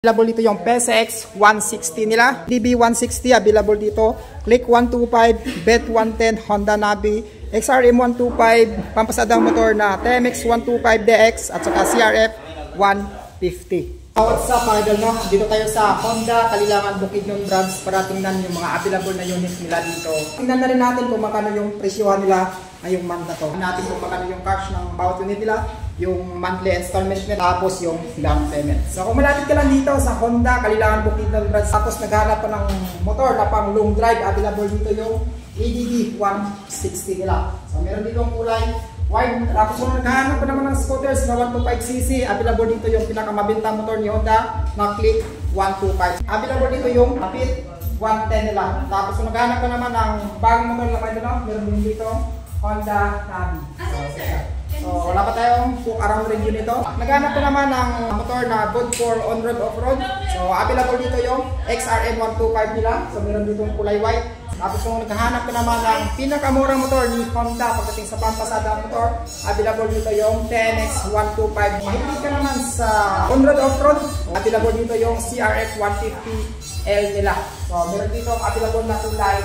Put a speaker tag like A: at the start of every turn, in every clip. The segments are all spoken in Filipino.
A: Available dito yung PSX 160 nila. DB160 available dito. Click 125, Bet 110, Honda Navi, XRM 125, pampasadang motor na TMX 125DX at saka CRF 150. What's up mga idol, no? Dito tayo sa Honda Kalilangan Bukidnon branch para tingnan yung mga available na unit nila dito. Tingnan na rin natin kung magkano yung presyohan nila ngayong month na to. Tingnan natin kung magkano yung cash ng bawat unit nila, yung monthly installment nila, tapos yung down payment. So kung malapit ka lang dito sa Honda Kalilangan Bukidnon branch, tapos naghahanap pa ng motor na pang long drive, available dito yung ADB 160 nila. So meron dito ang kulay white. Tapos kung naghahanap pa naman ng scooters na 125cc, available dito yung pinakamabintang motor ni Honda na Click 125. Available dito yung Fit 110 nila. Tapos kung naghahanap pa naman ng bagong motor na kayo, meron din dito Honda Navi. So wala pa tayong book around review nito. Naghahanap pa naman ng motor na good for on-road, off-road. So available dito yung XRM 125 nila. So meron dito yung kulay white. Tapos kung naghahanap ka naman ng pinakamurang motor ni Honda pagdating sa pampasada motor, available dito yung TNX 125. Mahilig ka naman sa on-road, off-road, available dito yung CRF 150L nila. So meron dito available na kulay.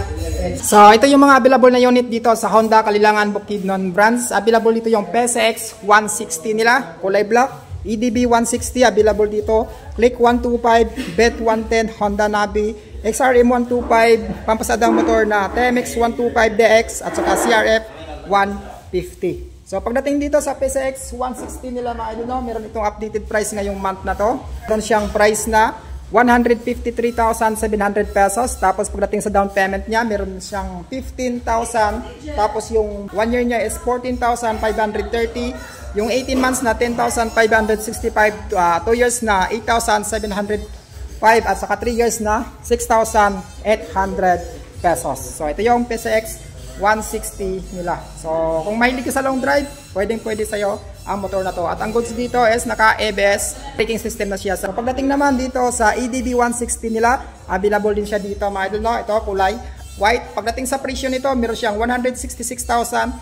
A: So ito yung mga available na unit dito sa Honda Kalilangan Bukidnon branch. Available dito yung PSX 160 nila, kulay black. EDB 160 available dito. Click 125, Bet 110, Honda Navi, XRM 125, pampasadang motor na TMX 125DX at saka CRF 150. So pagdating dito sa PSX 160 nila mga idol, meron itong updated price ngayong month na to. Meron siyang price na 153,700 pesos. Tapos pagdating sa down payment niya, meron siyang 15,000. Tapos yung 1 year niya is 14,530. Yung 18 months na 10,565, 2 years na 8,705 at saka 3 years na 6,800 pesos. So ito yung PSX 160 nila. So kung mahilig ka sa long drive, pwede sa'yo ang motor na to. At ang goods dito is naka ABS braking system na siya. So pagdating naman dito sa EDB 160 nila, available din siya dito mga idol, no? Ito kulay white. Pagdating sa presyo nito, meron siyang 166,900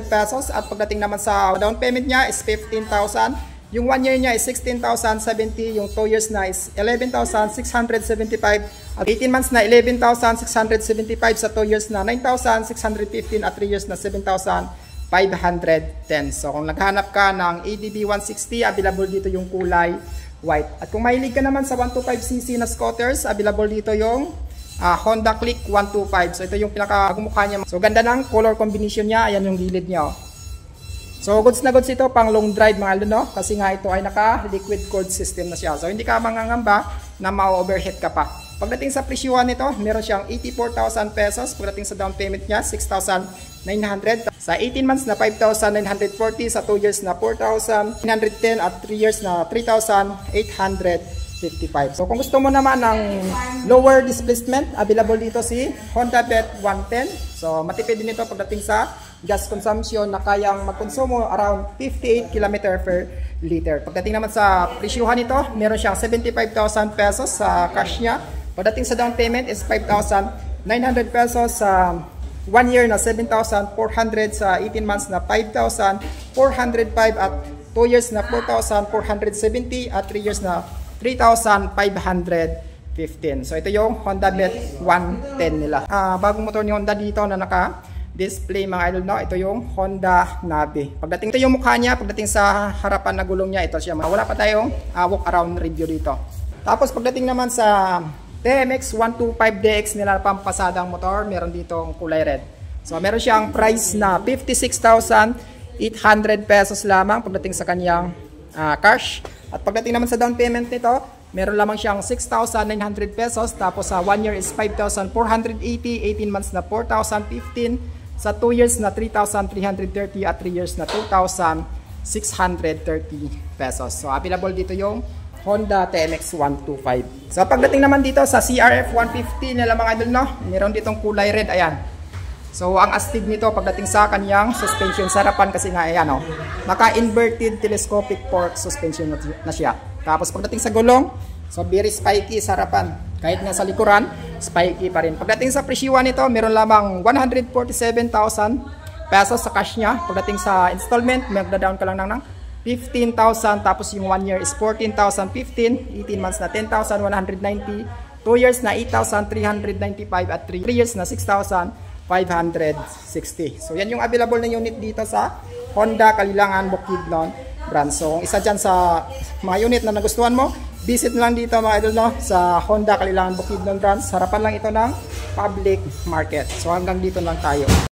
A: pesos. At pagdating naman sa down payment niya is 15,000. Yung 1 year niya is 16,070. Yung 2 years na is 11,675. At 18 months na 11,675. Sa 2 years na 9,615. At 3 years na 7,510. So kung naghanap ka ng ADB 160, available dito yung kulay white. At kung mahilig ka naman sa 125cc na scooters, available dito yung Honda Click 125. So ito yung pinaka-mukha niya. So ganda ng color combination niya. Ayan yung gilid niya. So goods na goods ito pang long drive mga idol, no? Kasi nga ito ay naka liquid cooled system na siya. So hindi ka mangangamba na ma-overheat ka pa. Pagdating sa presyuhan nito, meron siyang 84,000 pesos. Pagdating sa down payment niya, 6,900. Sa 18 months na 5,940. Sa 2 years na 4,910. At 3 years na 3,855. So kung gusto mo naman ng lower displacement, available dito si Honda Bet 110. So matipid din ito pagdating sa gas consumption na kayang magkonsumo around 58 km per liter. Pagdating naman sa presyuhan nito, meron siyang 75,000 pesos sa cash niya. Pagdating sa down payment is 5,900 pesos. Sa 1 year na 7,400. Sa 18 months na 5,405. At 2 years na 4,470. At 3 years na 3,515. So ito yung Honda Bet 110 nila. Bagong motor ni Honda dito na naka-display mga idol, no? Ito yung Honda Navi. Pagdating ito yung mukha niya, pagdating sa harapan na gulong niya, ito siya. Wala pa tayong walk around review dito. Tapos pagdating naman sa TMX 125DX nila pampasadang motor, meron dito ang kulay red. So meron siyang price na 56,800 pesos lamang pagdating sa kanyang cash. At pagdating naman sa down payment nito, meron lamang siyang 6,900 pesos. Tapos sa 1 year is 5,480, 18 months na 4,015, sa 2 years na 3,330 at 3 years na 2,630 pesos. So available dito yung Honda TMX 125. So pagdating naman dito sa CRF 150 nila mga idol, no? Meron ditong kulay red, ayan. So ang astig nito pagdating sa kanyang suspension sa harapan kasi nga ayan, oh, naka-inverted telescopic fork suspension na siya. Tapos pagdating sa gulong, so very spiky sa harapan. Kahit nga sa likuran, spiky pa rin. Pagdating sa presyuhan nito, meron lamang 147,000 pesos sa cash niya. Pagdating sa installment, magda-down ka lang ng 15,000, tapos yung 1 year is 14,015, 18 months na 10,190, 2 years na 8,395, at 3 years na 6,560. So yan yung available na unit dito sa Honda Kalilangan Bukidnon brand. So kung isa dyan sa mga unit na nagustuhan mo, visit lang dito mga idol, no, sa Honda Kalilangan Bukidnon brand. Harapan lang ito ng public market. So hanggang dito lang tayo.